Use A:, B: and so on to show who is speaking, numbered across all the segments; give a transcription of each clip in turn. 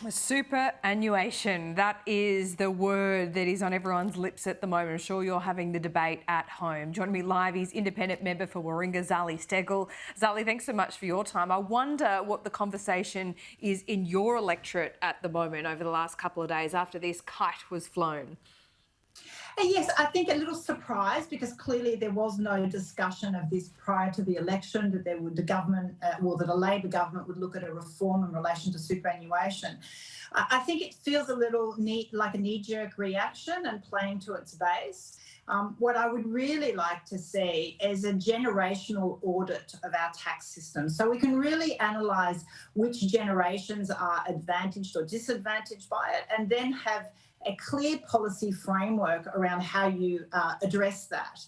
A: Superannuation, that is the word that is on everyone's lips at the moment. I'm sure you're having the debate at home. Joining me live is independent member for Warringah Zali Steggall. Zali, thanks so much for your time. I wonder what the conversation is in your electorate at the moment over the last couple of days after this kite was flown.
B: Yes, I think a little surprised because clearly there was no discussion of this prior to the election, that the government, that a Labor government would look at a reform in relation to superannuation. I think it feels a little like a knee-jerk reaction and playing to its base. What I would really like to see is a generational audit of our tax system, so we can really analyse which generations are advantaged or disadvantaged by it, and then have a clear policy framework around how you address that.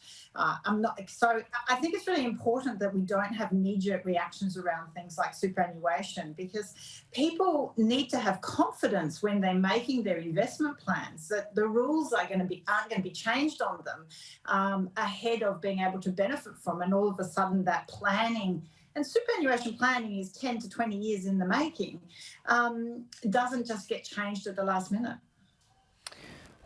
B: So I think it's really important that we don't have knee-jerk reactions around things like superannuation, because people need to have confidence when they're making their investment plans that the rules aren't going to be changed on them ahead of being able to benefit from, and all of a sudden that planning. And superannuation planning is 10 to 20 years in the making, doesn't just get changed at the last minute.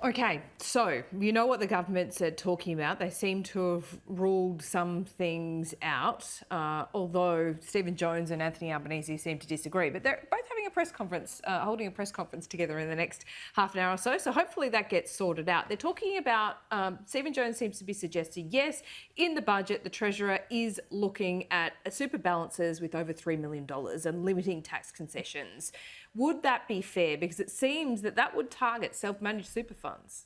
A: Okay, so you know what the government's talking about. They seem to have ruled some things out, although Stephen Jones and Anthony Albanese seem to disagree. But they're both having a press conference, holding a press conference together in the next half an hour or so. So hopefully that gets sorted out. They're talking about, Stephen Jones seems to be suggesting, yes, in the budget, the Treasurer is looking at super balances with over $3 million and limiting tax concessions. Would that be fair? Because it seems that would target self-managed super funds.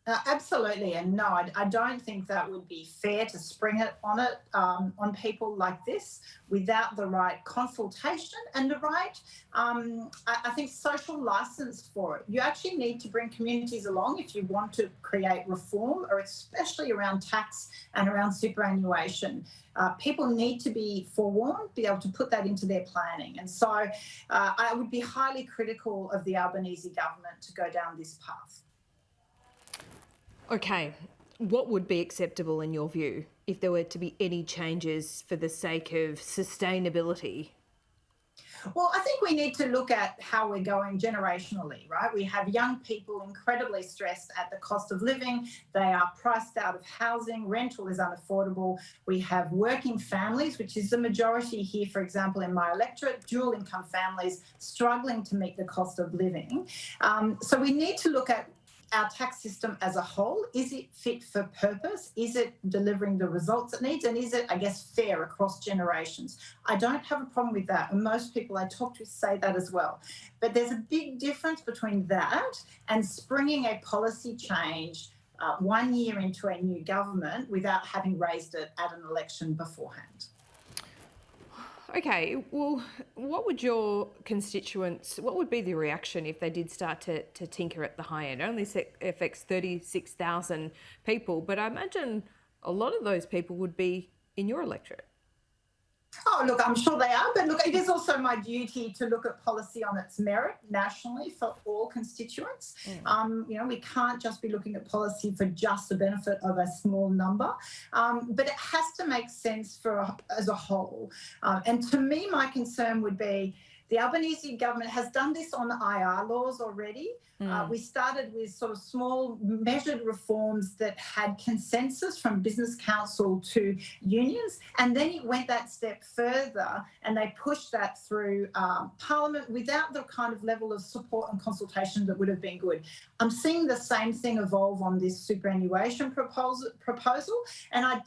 B: Absolutely, and no, I don't think that would be fair to spring it on people like this without the right consultation and the right, I think, social license for it. You actually need to bring communities along if you want to create reform, or especially around tax and around superannuation. People need to be forewarned, be able to put that into their planning. And so I would be highly critical of the Albanese government to go down this path.
A: Okay, what would be acceptable in your view if there were to be any changes for the sake of sustainability?
B: Well, I think we need to look at how we're going generationally, right? We have young people incredibly stressed at the cost of living. They are priced out of housing. Rental is unaffordable. We have working families, which is the majority here, for example, in my electorate, dual income families struggling to meet the cost of living. So we need to look at our tax system as a whole. Is it fit for purpose? Is it delivering the results it needs? And is it, I guess, fair across generations? I don't have a problem with that. And most people I talk to say that as well. But there's a big difference between that and springing a policy change 1 year into a new government without having raised it at an election beforehand.
A: Okay, well, what would your constituents, what would be the reaction if they did start to tinker at the high end? It only affects 36,000 people, but I imagine a lot of those people would be in your electorate.
B: Oh, look, I'm sure they are. But look, it is also my duty to look at policy on its merit nationally for all constituents. We can't just be looking at policy for just the benefit of a small number, but it has to make sense as a whole. And to me, my concern would be the Albanese government has done this on the IR laws already. We started with sort of small measured reforms that had consensus from Business Council to unions, and then it went that step further and they pushed that through Parliament without the kind of level of support and consultation that would have been good. I'm seeing the same thing evolve on this superannuation proposal, and I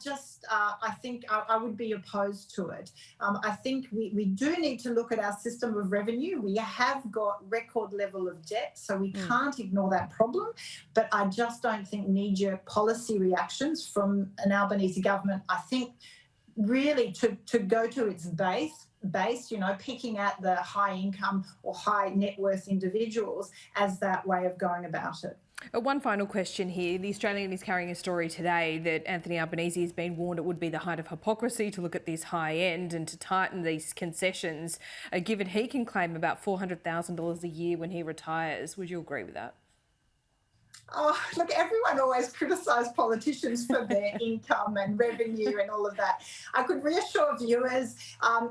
B: think I would be opposed to it. I think we do need to look at our system of revenue. We have got record level of debt, so we can't ignore that problem, but I just don't think knee-jerk policy reactions from an Albanese government, I think really to go to its base, picking at the high income or high net worth individuals as that way of going about it.
A: One final question here. The Australian is carrying a story today that Anthony Albanese has been warned it would be the height of hypocrisy to look at this high end and to tighten these concessions, given he can claim about $400,000 a year when he retires. Would you agree with that?
B: Oh, look, everyone always criticises politicians for their income and revenue and all of that. I could reassure viewers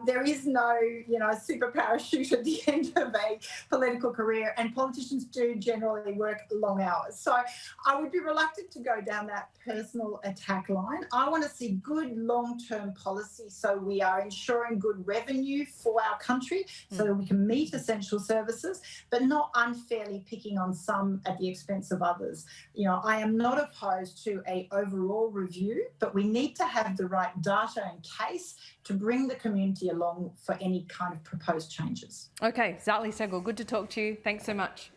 B: there is no, super parachute at the end of a political career, and politicians do generally work long hours. So I would be reluctant to go down that personal attack line. I want to see good long-term policy so we are ensuring good revenue for our country so that we can meet essential services, but not unfairly picking on some at the expense of others. I am not opposed to an overall review, but we need to have the right data and case to bring the community along for any kind of proposed changes.
A: Okay, Zali Steggall, good to talk to you. Thanks so much.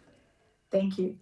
B: Thank you.